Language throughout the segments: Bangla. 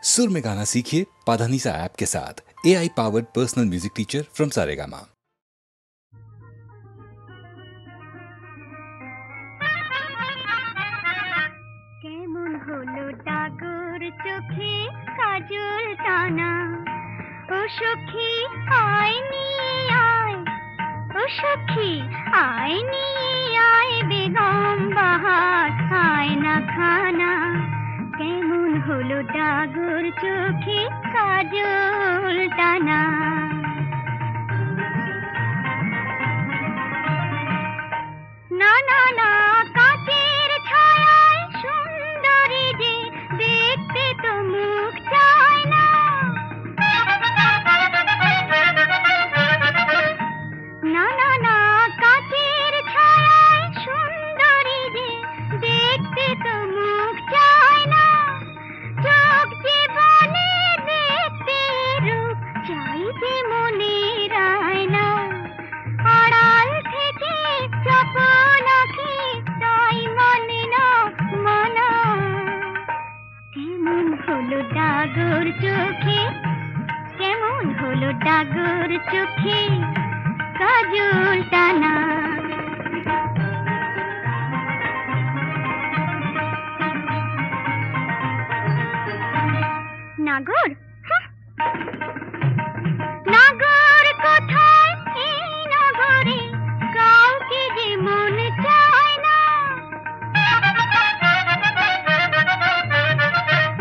सुर में गाना सीखिए पाधानीसा ऐप के साथ। AI powered personal music teacher from Saregama. কেমন হলো ডাগর চোখে কাজল টানা, ও সখী আয় নিয়ে আয়, ও সখী আয় নিয়ে আয় বেগম বাহার আয় না খানা। কেমন হলো ডাগর চোখে কাজল টানা। না না না কাচের ছায়ায় সুন্দরী যে দেখতে তো মুখ চায় না। না না না কাচের ছায়ায় সুন্দরী যে দেখতে তো মুখ চায় না। চোখ যে বলে দেখতে রূপ চাই যে মনের আয়না। আড়াল থেকে চপন আঁখি তাই মানে না মানা। কেমন হলো ডাগর চোখে, কেমন হলো ডাগর চোখে কাজল টানা। নাগর নাগর কোথায় এই নগরে কাউকে যে মন চায় না।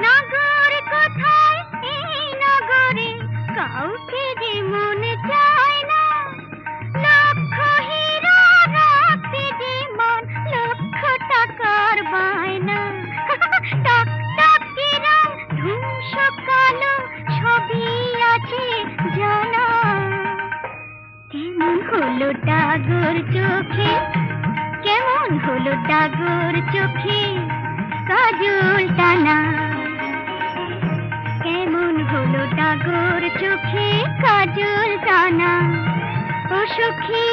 নাগর কোথায় এই নগরে কাউকে যে মন চায় না। লক্ষ হীরা রাখতে যে মন লক্ষ টাকার বায়না। টাক টাক রং ধূস কালো সবই আছে জানা। কেমন হলো ডাগর চোখে, কেমন হলো ডাগর চোখে কাজল টানা। কেমন হলো ডাগর চোখে কাজল টানা। ও সখী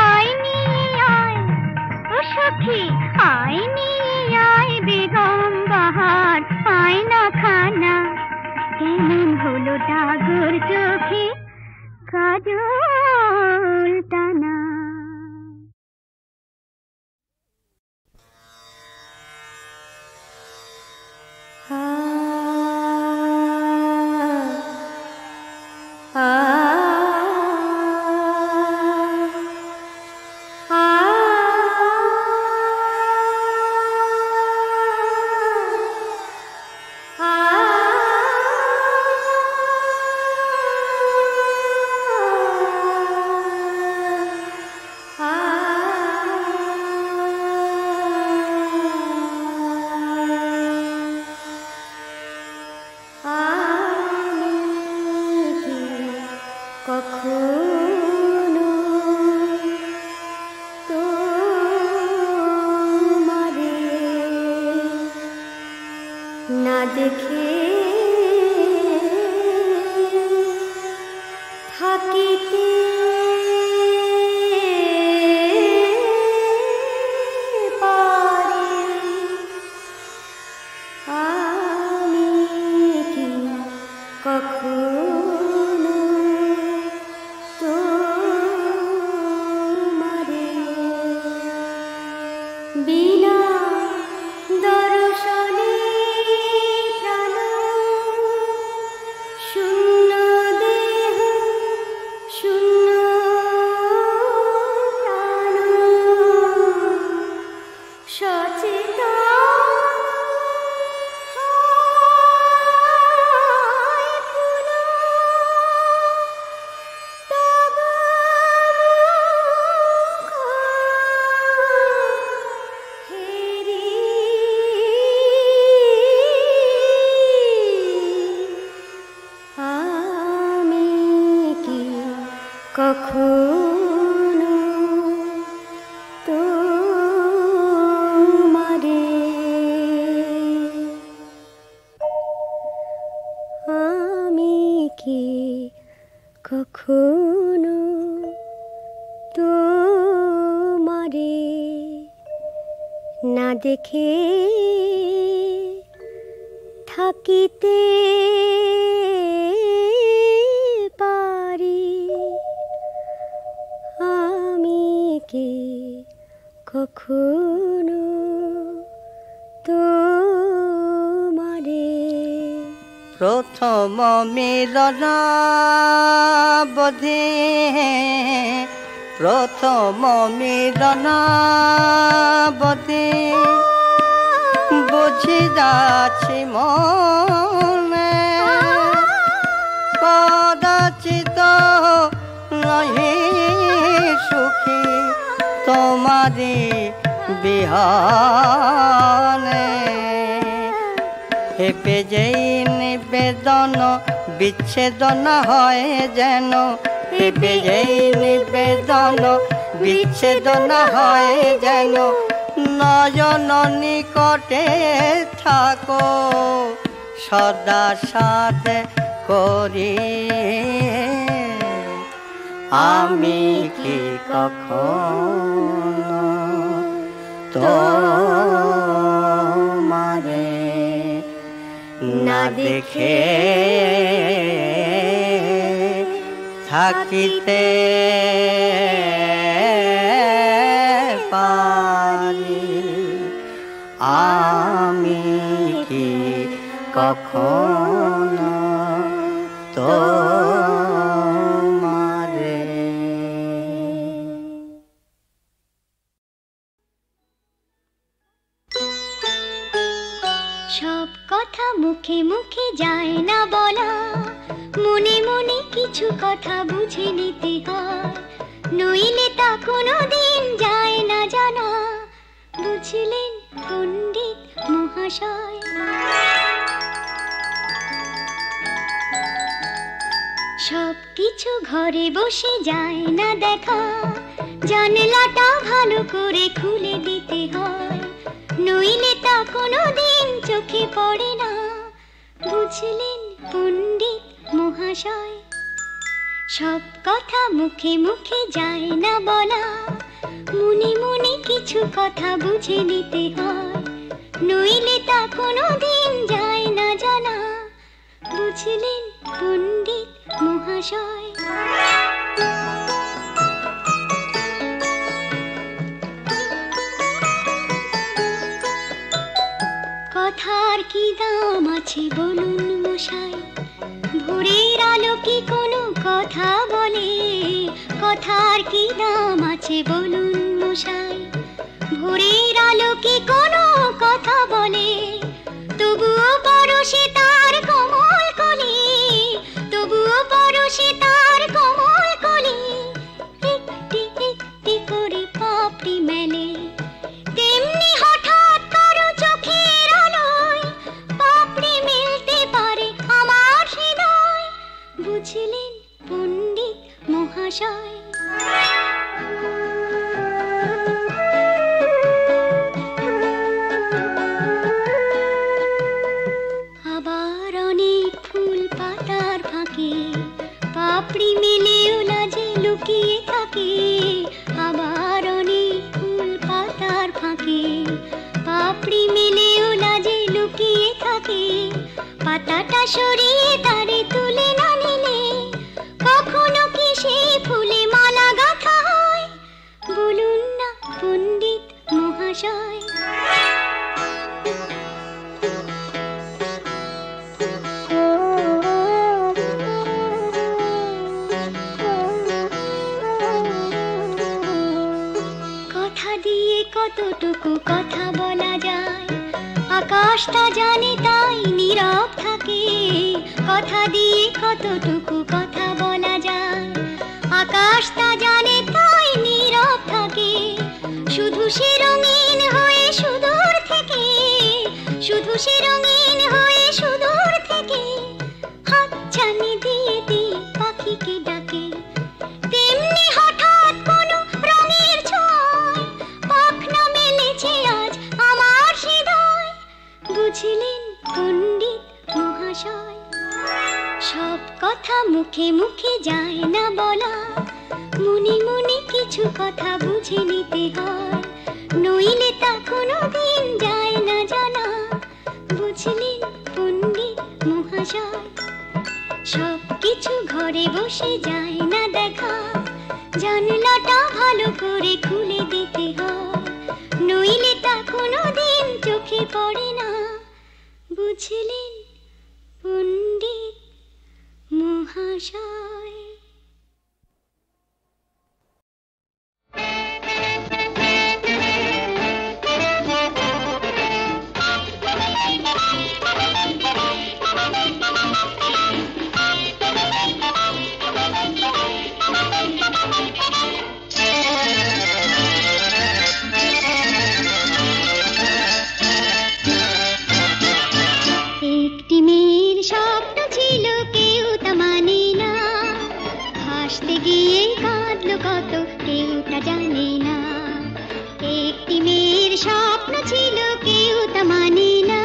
আয় নিয়ে আয়, ও সখী আয় নিয়ে আয় বেগম বাহার আয় না খানা। কেমন হলো ডাগর চোখে কাজল টানা। কখনো তোমারে না দেখে থাকিতে কখনো তোমারে প্রথম মিলন বোধে প্রথম মিলন বোধে বুঝি যাচ্ছি মনে কদাচিত নহি সুখী তোমারি বিহানে হেপে যেই নিবেদন বিচ্ছেদন হয় যেন হেপে যেই নিবেদন বিচ্ছেদন হয় যেন নয়ন নিকটে থাকো সদা সাথ করি আমি কি কখনো তোমারে না দেখে থাকিতে পারি আমি কি কখনো তোমারে। সব কথা মুখে মুখে যায় না বলা, মনে মনে কিছু কথা বুঝে নিতে হয়, নইলে তা কোনোদিন যায় না জানা, বুঝলেন পণ্ডিত মহাশয়। সব কিছু ঘরে বসে যায় না দেখা, জানলাটা ভালো করে খুলে দিতে হয়, নইলে তা কোনোদিন চোখে পড়ে না, বুঝলেন পণ্ডিত মহাশয়। সব কথা মুখে মুখে যায় না বলা, মনে মনে কিছু কথা বুঝে নিতে হয়, নইলে তা কোনোদিন যায় না জানা, বুঝলেন পণ্ডিত মহাশয়। কথার কি দাম আছে বলুন মশাই, ভোরের আলো কি কোনো কথা বলে, কথার কি দাম আছে বলুন মশাই, ভোরের আলো কি কোনো কথা বলে, তবুও পরশে তার কোমল কলি, তবুও পরশে তার কোমল কলি, একটি একটি করে পাপড়ি মেলে, তেমনি হঠাৎ কারো চোখের আলোয় পাপড়ি মেলতে পারে আমার হৃদয়, বুঝলেন পণ্ডিত মহাশয়। আবার অনেক ফুল পাতার ফাঁকে পাপড়ি মেলেও লাজে লুকিয়ে থাকে, আবার অনেক ফুল পাতার ফাঁকে পাপড়ি মেলেও লাজে লুকিয়ে থাকে, পাতাটা সরিয়ে তারে তুলে না নিলে কখনো কি সেই ফুলে মালা গাঁথা হয়, বলুন না পণ্ডিত মহাশয়। কথা দিয়ে কতটুকু কথা বলা যায়, আকাশটা জানে তাই নীরব থাকে, কথা দিয়ে কতটুকু কথা বলা যায়, আকাশটা জানে তাই নীরব থাকে, শুধু সে রঙিন হয়ে সুদূর থেকে, শুধু সে রঙিন হয়ে সুদূর থেকে হাতছানি দিয়ে দিয়ে পাখিকে ডাকে, তেমনি হঠাৎ কোনো রঙের ছোঁয় পাখনা মেলেছে আজ আমার হৃদয়, বুঝলেন পণ্ডিত মহাশয়। সব কথা মুখে মুখে যায় না বলা, মনে মনে কিছু কথা বুঝে নিতে হয়, নইলে তা কোনোদিন যায় না জানা, বুঝলেন পণ্ডিত মহাশয়। সব কিছু ঘরে বসে যায় না দেখা, জানলাটা ভালো করে খুলে দিতে হয়, নইলে তা কোনোদিন চোখে পড়ে না। বুঝলেন পণ্ডিত মহাশয়? একটি মেয়ের স্বপ্ন ছিল, কেউ তা মানে না। হাসতে গিয়ে কাঁদলো কত, কেউ তা জানে না। একটি মেয়ের স্বপ্ন ছিল, কেউ তা মানে না।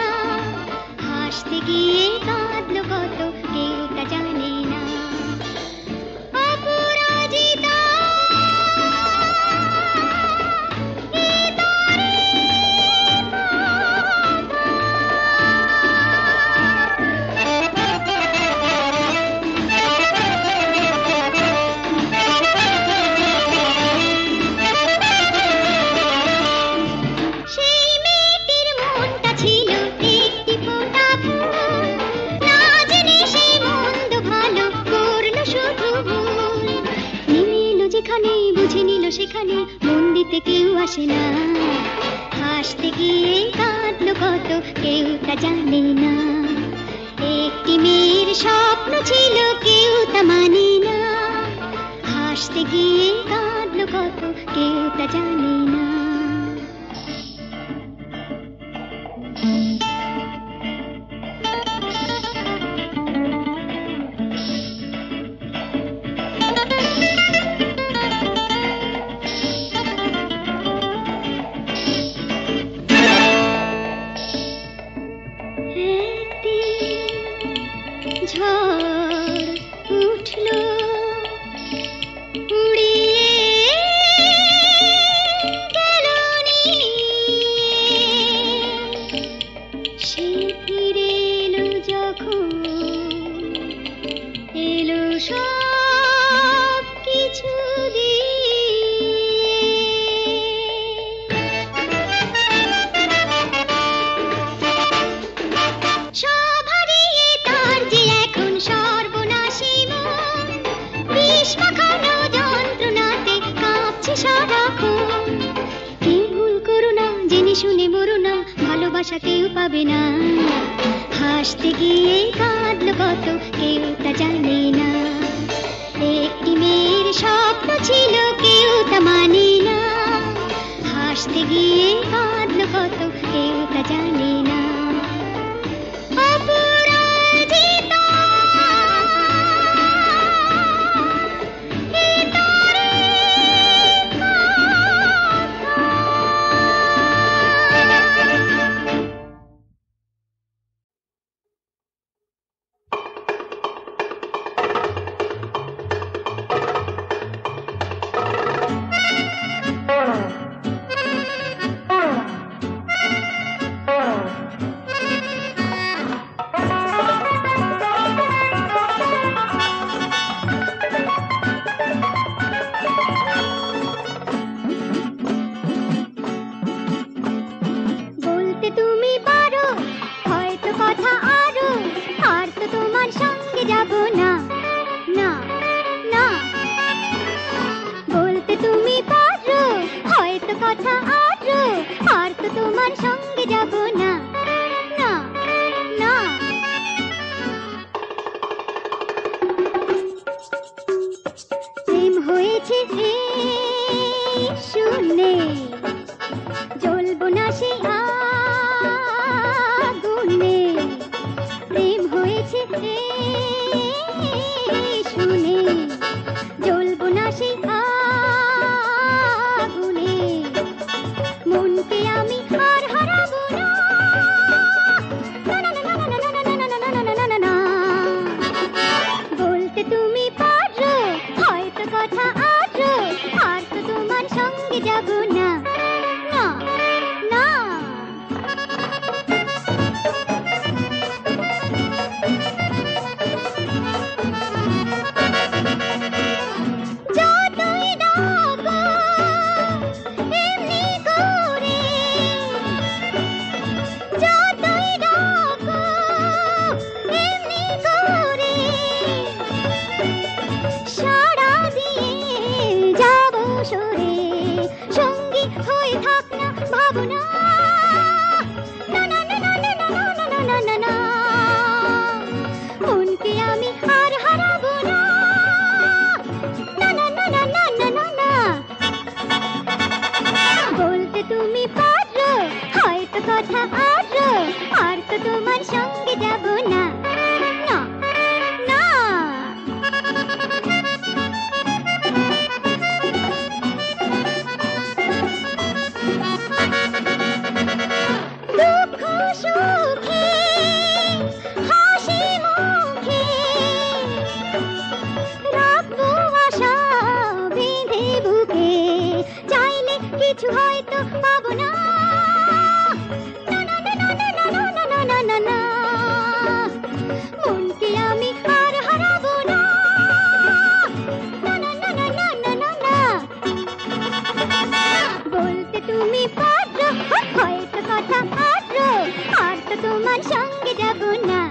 হাসতে গিয়ে কাঁদলো কত, কেউ তা জানে না। অপরাজিতা সেখানে মন দিতে কেউ আসে না। হাসতে গিয়ে কাঁদলো কত, কেউ তা জানে না। একটি মেয়ের স্বপ্ন ছিল, কেউ তা মানে না। হাসতে গিয়ে কাঁদলো কত, কেউ তা জানে না। ঝড় উঠলো, উড়িয়ে গেল সে ফিরে এলো যখন, এলো সব কিছু শুনে মরো না, ভালোবাসা কেউ পাবে না। হাসতে গিয়ে কাঁদলো কত, কেউ তা জানে না। একটি মেয়ের স্বপ্ন ছিল, কেউ তা মানে না। হাসতে গিয়ে কাঁদলো কত, কেউ তা জানে না। অপরাজিতা পাবো না। না না না না না না না না না না না, মনকে আমি আর হারাবো না। না না না না না না না না, বলতে তুমি পারো হয়তো কথা আদ্র, আর তো তোমার সঙ্গে যাব না।